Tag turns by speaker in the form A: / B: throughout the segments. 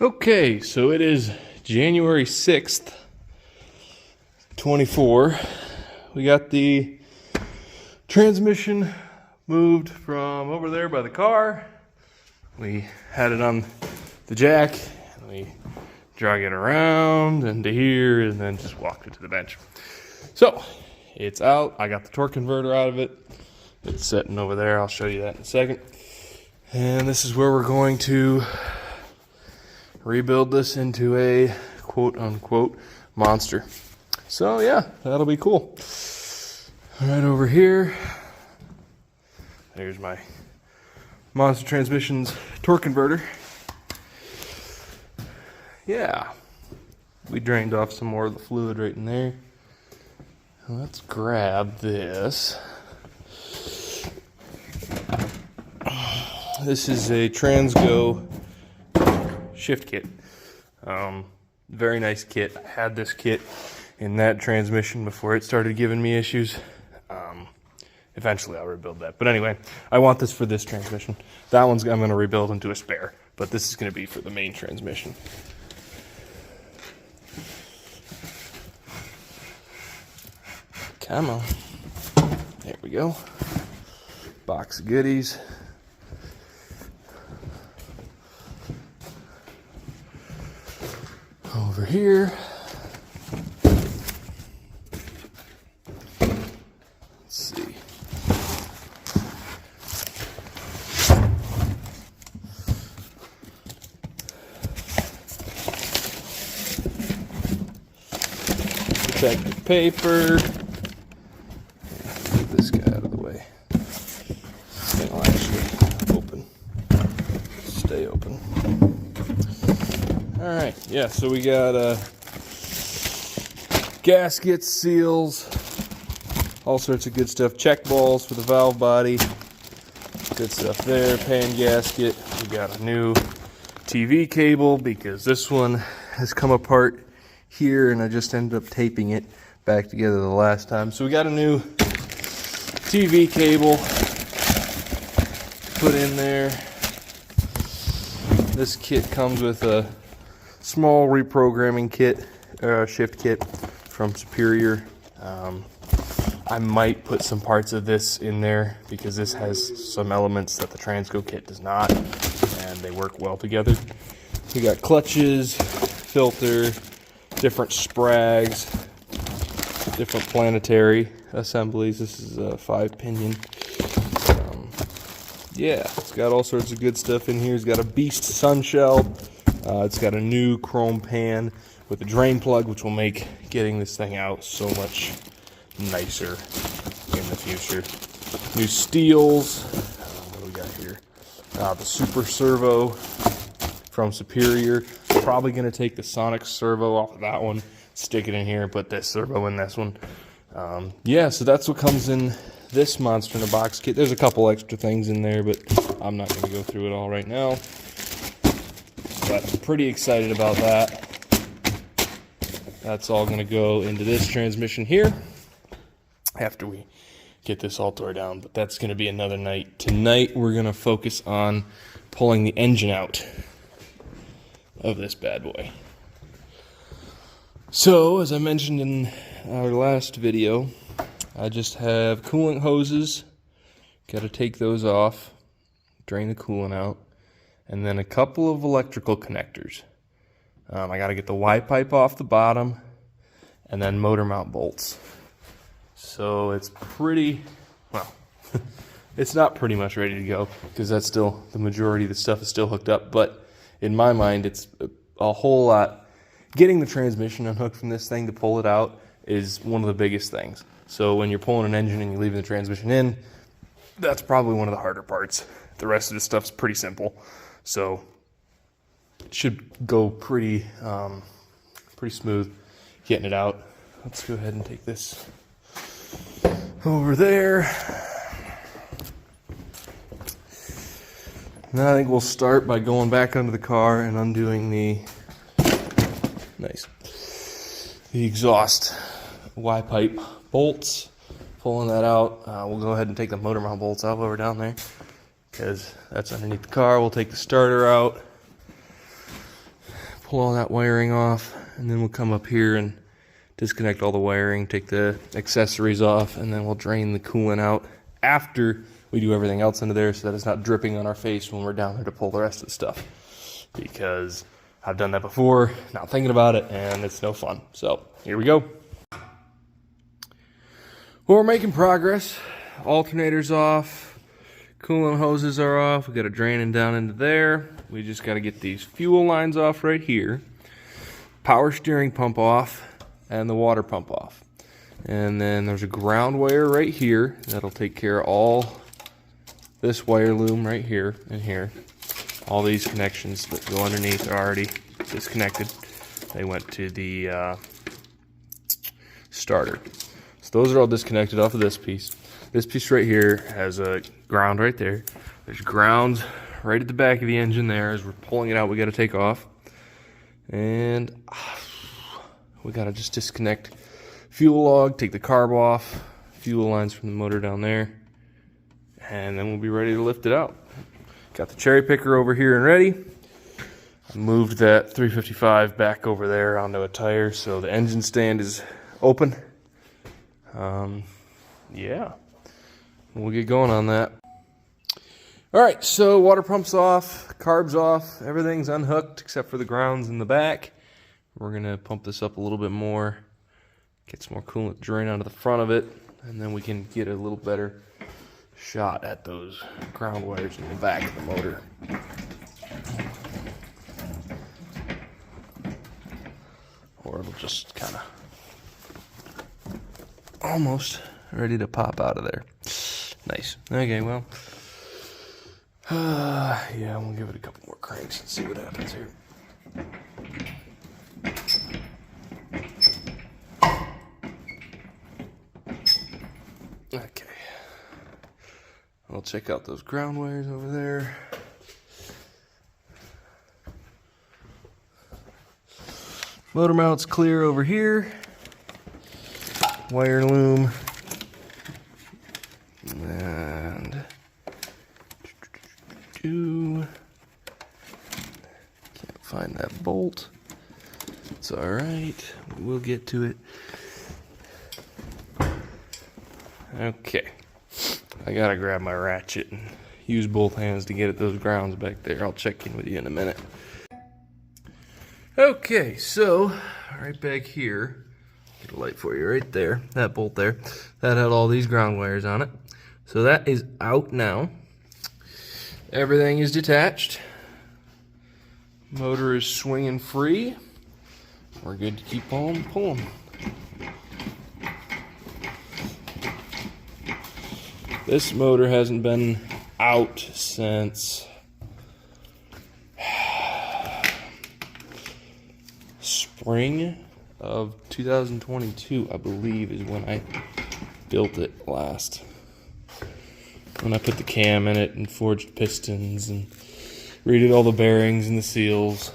A: Okay, so it is January 6th, 24. We got the transmission moved from over there by the car. We had it on the jack, and we drag it around into here, and then just walked it to the bench. So, it's out. I got the torque converter out of it. It's sitting over there. I'll show you that in a second. And this is where we're going to rebuild this into a quote-unquote monster. So yeah, that'll be cool. Right over here, there's my Monster Transmissions torque converter. Yeah, we drained off some more of the fluid right in there. Let's grab this. This is a Transgo shift kit. Very nice kit. I had this kit in that transmission before it started giving me issues. Eventually I'll rebuild that. But anyway, I want this for this transmission. That one's I'm going to rebuild into a spare, but this is going to be for the main transmission. Come on. There we go. Box of goodies. Over here. Let's see. Protective paper. Get this guy out of the way. This thing will actually open. Stay open. Alright, yeah, so we got gaskets, seals, all sorts of good stuff. Check balls for the valve body. Good stuff there. Pan gasket. We got a new TV cable because this one has come apart here and I just ended up taping it back together the last time. So we got a new TV cable put in there. This kit comes with a small reprogramming kit, shift kit from Superior. I might put some parts of this in there because this has some elements that the Transgo kit does not, and they work well together. We got clutches, filter, different sprags, different planetary assemblies. This is a 5-pinion. Yeah, it's got all sorts of good stuff in here. It's got a beast sun shell. It's got a new chrome pan with a drain plug, which will make getting this thing out so much nicer in the future. New steels. What do we got here? The super servo from Superior. I'm probably going to take the sonic servo off of that one, stick it in here, and put this servo in this one. Yeah, so that's what comes in this monster in a box kit. There's a couple extra things in there, but I'm not going to go through it all right now. But I'm pretty excited about that. That's all going to go into this transmission here after we get this all tore down. But that's going to be another night. Tonight we're going to focus on pulling the engine out of this bad boy. So, as I mentioned in our last video, I just have coolant hoses. Got to take those off, drain the coolant out, and then a couple of electrical connectors. I got to get the Y pipe off the bottom, and then motor mount bolts. So it's pretty, well, it's not pretty much ready to go because that's still, the majority of the stuff is still hooked up, but in my mind it's a whole lot. Getting the transmission unhooked from this thing to pull it out is one of the biggest things. So when you're pulling an engine and you're leaving the transmission in, that's probably one of the harder parts. The rest of this stuff's pretty simple. So it should go pretty smooth getting it out. Let's go ahead and take this over there. Now I think we'll start by going back under the car and undoing the exhaust Y pipe bolts, pulling that out. We'll go ahead and take the motor mount bolts out over down there because that's underneath the car. We'll take the starter out. pull all that wiring off, and then we'll come up here and disconnect all the wiring, take the accessories off, and then we'll drain the coolant out after we do everything else into there so that it's not dripping on our face when we're down there to pull the rest of the stuff. Because I've done that before, not thinking about it, and it's no fun. So here we go. Well, we're making progress. Alternator's off, coolant hoses are off. We got it draining down into there. We just got to get these fuel lines off right here, power steering pump off, and the water pump off. And then there's a ground wire right here that'll take care of all this wire loom right here and here. All these connections that go underneath are already disconnected. They went to the starter. So those are all disconnected off of this piece. This piece right here has a ground right there. There's ground right at the back of the engine there. As we're pulling it out, we got to take off. And we got to just disconnect fuel log, take the carb off, fuel lines from the motor down there, and then we'll be ready to lift it out. Got the cherry picker over here and ready. I moved that 355 back over there onto a tire so the engine stand is open. Yeah, we'll get going on that. All right, so water pump's off, carb's off, everything's unhooked except for the grounds in the back. We're gonna pump this up a little bit more, get some more coolant drain out of the front of it, and then we can get a little better shot at those ground wires in the back of the motor. Or it'll just kind of almost ready to pop out of there. Nice. Okay, well, yeah, we'll give it a couple more cranks and see what happens here. Okay. I'll check out those ground wires over there. Motor mount's clear over here. Wire loom. And can't find that bolt. It's alright. We'll get to it. Okay. I gotta grab my ratchet and use both hands to get at those grounds back there. I'll check in with you in a minute. Okay, so right back here, get a light for you right there, that bolt there, that had all these ground wires on it. So that is out now. Everything is detached. Motor is swinging free. We're good to keep on pulling. This motor hasn't been out since spring of 2022, I believe, is when I built it last. When I put the cam in it and forged pistons and redid all the bearings and the seals.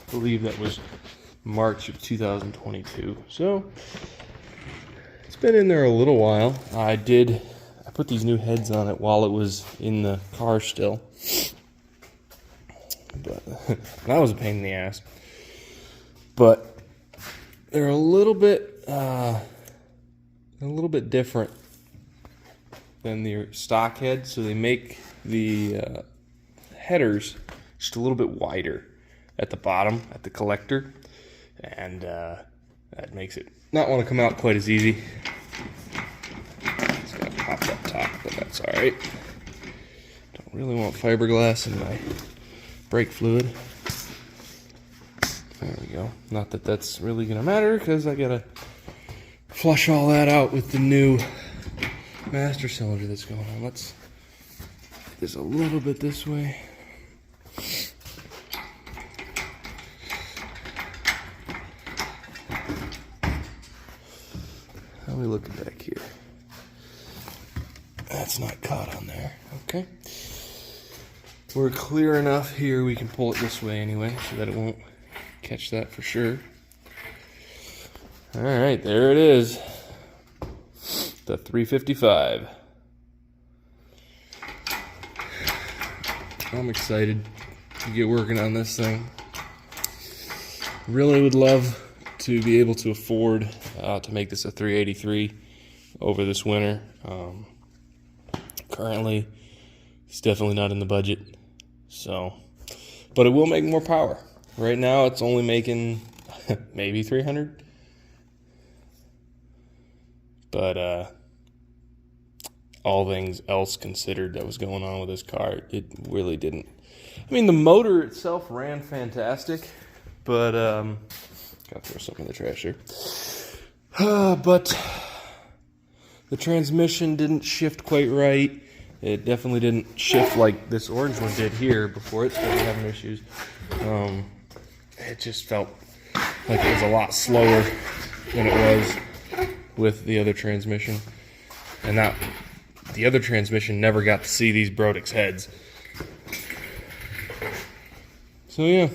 A: I believe that was March of 2022. So it's been in there a little while. I put these new heads on it while it was in the car still. But that was a pain in the ass. But they're a little bit different than the stock head. So they make the headers just a little bit wider at the bottom, at the collector, and that makes it not want to come out quite as easy. It's got popped up top, but that's all right. Don't really want fiberglass in my brake fluid. There we go. Not that that's really gonna matter because I gotta flush all that out with the new master cylinder that's going on. Let's get this a little bit this way. How are we looking back here? That's not caught on there. Okay. We're clear enough here. We can pull it this way anyway so that it won't catch that for sure. All right, there it is. The 355. I'm excited to get working on this thing. Really would love to be able to afford to make this a 383 over this winter. Currently, it's definitely not in the budget. So, but it will make more power. Right now, it's only making maybe 300. But all things else considered that was going on with this car, it really didn't. I mean, the motor itself ran fantastic, but gotta throw something in the trash here. But the transmission didn't shift quite right. It definitely didn't shift like this orange one did here before it started having issues. It just felt like it was a lot slower than it was with the other transmission. And that the other transmission never got to see these Brodix heads. So yeah.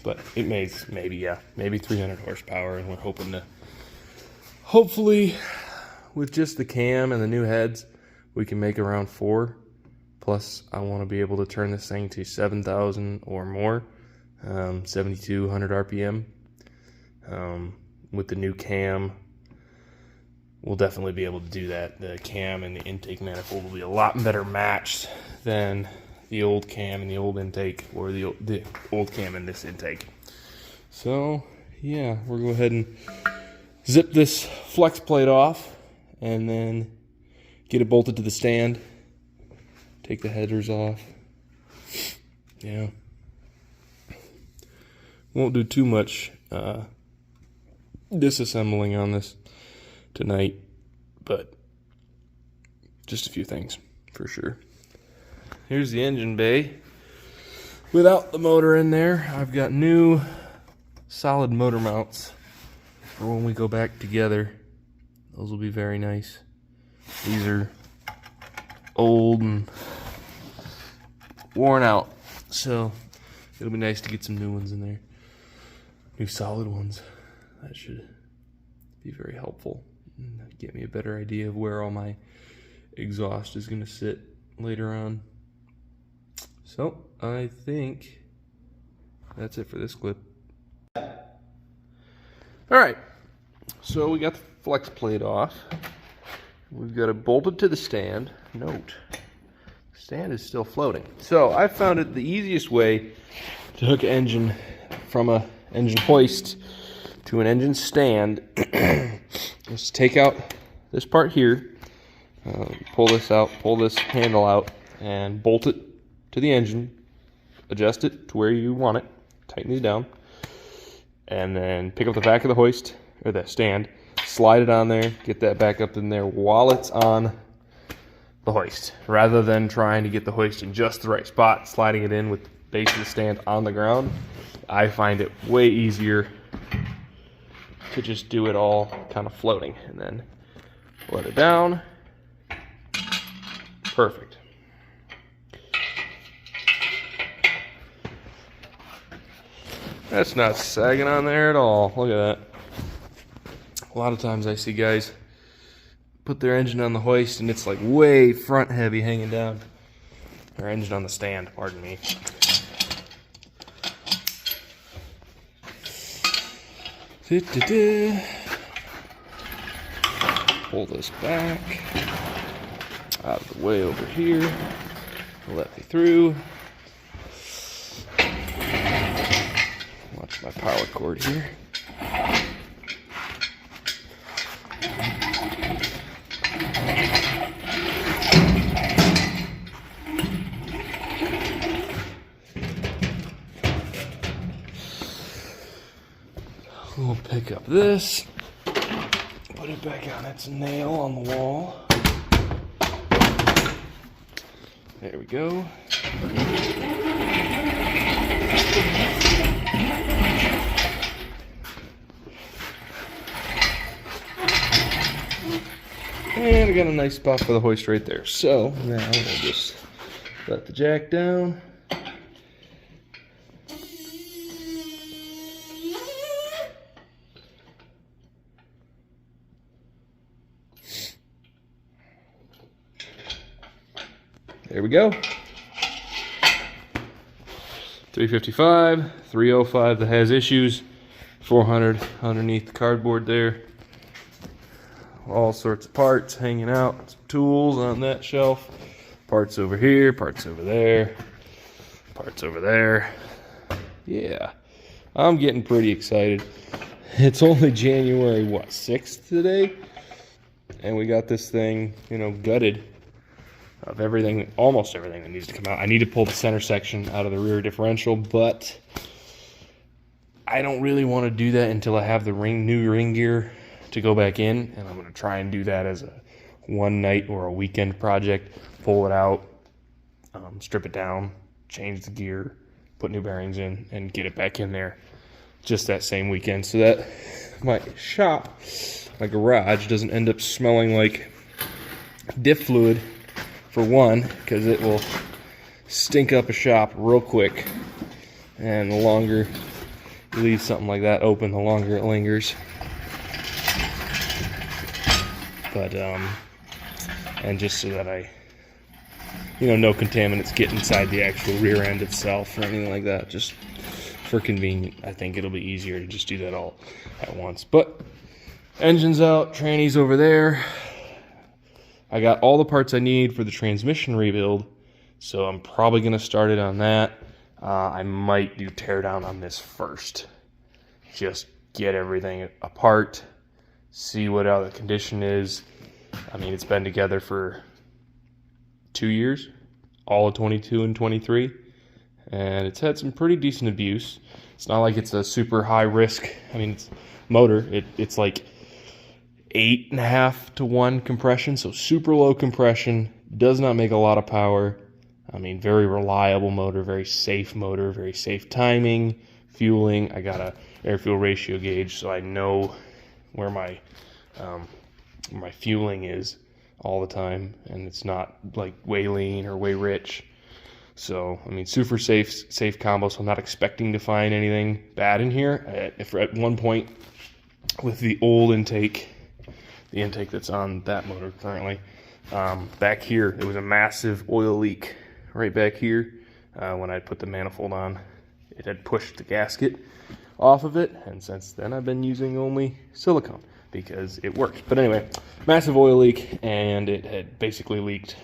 A: But it makes maybe 300 horsepower, and we're hoping to, hopefully, with just the cam and the new heads, we can make around 4. Plus, I want to be able to turn this thing to 7,000 or more, 7,200 RPM. With the new cam, we'll definitely be able to do that. The cam and the intake manifold will be a lot better matched than the old cam and the old intake, or the old cam and this intake. So, yeah, we'll go ahead and zip this flex plate off and then get it bolted to the stand. Take the headers off. Yeah. Won't do too much disassembling on this tonight, but just a few things for sure. Here's the engine bay. Without the motor in there, I've got new solid motor mounts for when we go back together. Those will be very nice. These are old and worn out, so it'll be nice to get some new ones in there. New solid ones. That should be very helpful and get me a better idea of where all my exhaust is going to sit later on. So I think that's it for this clip. Alright, so we got the flex plate off. We've got it bolted to the stand. Note, the stand is still floating. So I found it the easiest way to hook an engine from a engine hoist to an engine stand is to take out this part here, pull this out, pull this handle out, and bolt it to the engine, adjust it to where you want it, tighten these down, and then pick up the back of the hoist, or that stand, slide it on there, get that back up in there while it's on the hoist, rather than trying to get the hoist in just the right spot, sliding it in with the base of the stand on the ground. I find it way easier to just do it all kind of floating, and then let it down. Perfect. That's not sagging on there at all. Look at that. A lot of times I see guys put their engine on the hoist and it's like way front heavy hanging down. Their engine on the stand, pardon me. Pull this back out of the way over here. Let me through. Watch my power cord here. We'll pick up this, put it back on its nail on the wall. There we go. And I got a nice spot for the hoist right there. So now we'll just let the jack down. There we go. 355, 305 that has issues, 400 underneath the cardboard there. All sorts of parts hanging out, some tools on that shelf, parts over here, parts over there, parts over there. Yeah, I'm getting pretty excited. It's only January, what, 6th today? And we got this thing, you know, gutted of everything, almost everything that needs to come out. I need to pull the center section out of the rear differential, but I don't really want to do that until I have the new ring gear to go back in, and I'm going to try and do that as a one night or a weekend project. Pull it out, strip it down, change the gear, put new bearings in, and get it back in there just that same weekend, so that my shop, my garage, doesn't end up smelling like diff fluid, for one, because it will stink up a shop real quick, and the longer you leave something like that open, the longer it lingers. But and just so that I, you know, no contaminants get inside the actual rear end itself or anything like that. Just for convenience, I think it'll be easier to just do that all at once. But engine's out, tranny's over there. I got all the parts I need for the transmission rebuild, so I'm probably going to start it on that. I might do teardown on this first. Just get everything apart, see what how the condition is. I mean, it's been together for 2 years, all of 22 and 23, and it's had some pretty decent abuse. It's not like it's a super high risk. I mean, it's motor. It's like 8.5 to 1 compression, so super low compression, does not make a lot of power. I mean, very reliable motor, very safe timing, fueling. I got a air-fuel ratio gauge, so I know where my fueling is all the time, and it's not like way lean or way rich. So, I mean, super safe combo, so I'm not expecting to find anything bad in here. If at one point with the old intake, the intake that's on that motor currently, back here, there was a massive oil leak right back here. When I put the manifold on, it had pushed the gasket off of it, and since then I've been using only silicone because it works. But anyway, massive oil leak, and it had basically leaked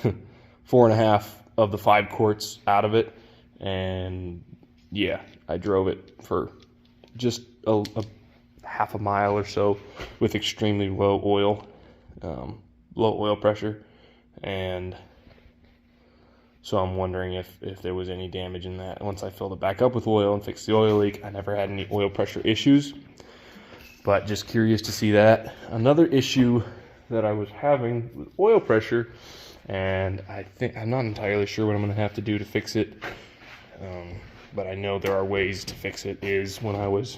A: 4.5 of the 5 quarts out of it. And yeah, I drove it for just a half a mile or so with extremely low oil pressure, and so I'm wondering if there was any damage in that. Once I filled it back up with oil and fixed the oil leak, I never had any oil pressure issues, but just curious to see that. Another issue that I was having with oil pressure, and I'm not entirely sure what I'm going to have to do to fix it, but I know there are ways to fix it, is when I was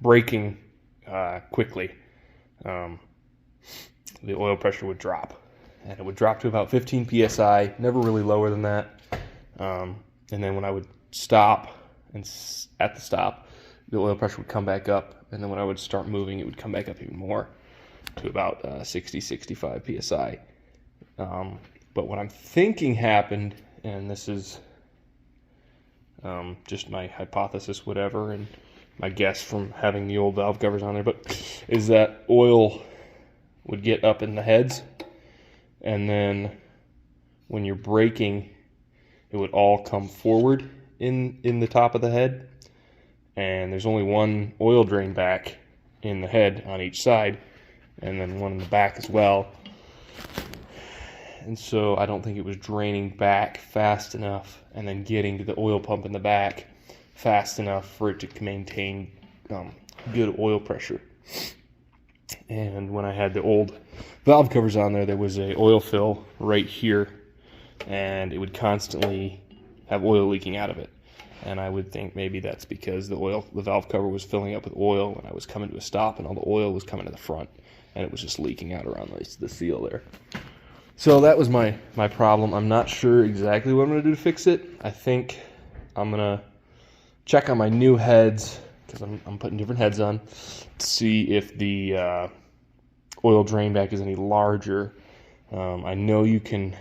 A: braking quickly, the oil pressure would drop, and it would drop to about 15 psi, never really lower than that. And then when I would stop, and at the stop, the oil pressure would come back up, and then when I would start moving, it would come back up even more to about 65 psi. But what I'm thinking happened, and this is just my hypothesis, whatever, and my guess from having the old valve covers on there, but is that oil would get up in the heads, and then when you're braking, it would all come forward in the top of the head, and there's only one oil drain back in the head on each side, and then one in the back as well. And so I don't think it was draining back fast enough and then getting to the oil pump in the back fast enough for it to maintain good oil pressure. And when I had the old valve covers on there was a oil fill right here, and it would constantly have oil leaking out of it. And I would think maybe that's because the valve cover was filling up with oil when I was coming to a stop, and all the oil was coming to the front, and it was just leaking out around the seal there. So that was my problem. I'm not sure exactly what I'm going to do to fix it. I think I'm going to check on my new heads, because I'm putting different heads on, to see if the oil drain back is any larger. I know you can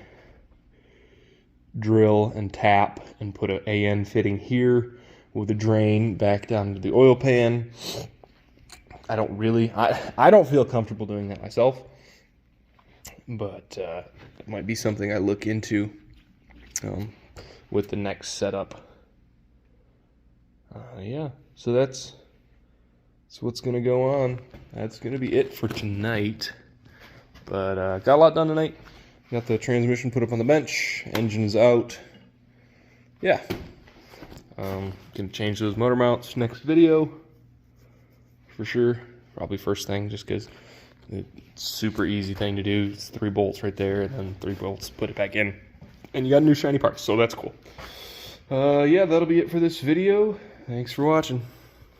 A: drill and tap and put an AN fitting here with a drain back down to the oil pan. I don't feel comfortable doing that myself, but it might be something I look into with the next setup. Yeah, so that's what's gonna go on. That's gonna be it for tonight. But got a lot done tonight. Got the transmission put up on the bench. Engine is out. Yeah. Gonna change those motor mounts next video for sure. Probably first thing, just because it's a super easy thing to do. It's 3 bolts right there, and then 3 bolts, put it back in, and you got new shiny parts, so that's cool. Yeah, that'll be it for this video. Thanks for watching.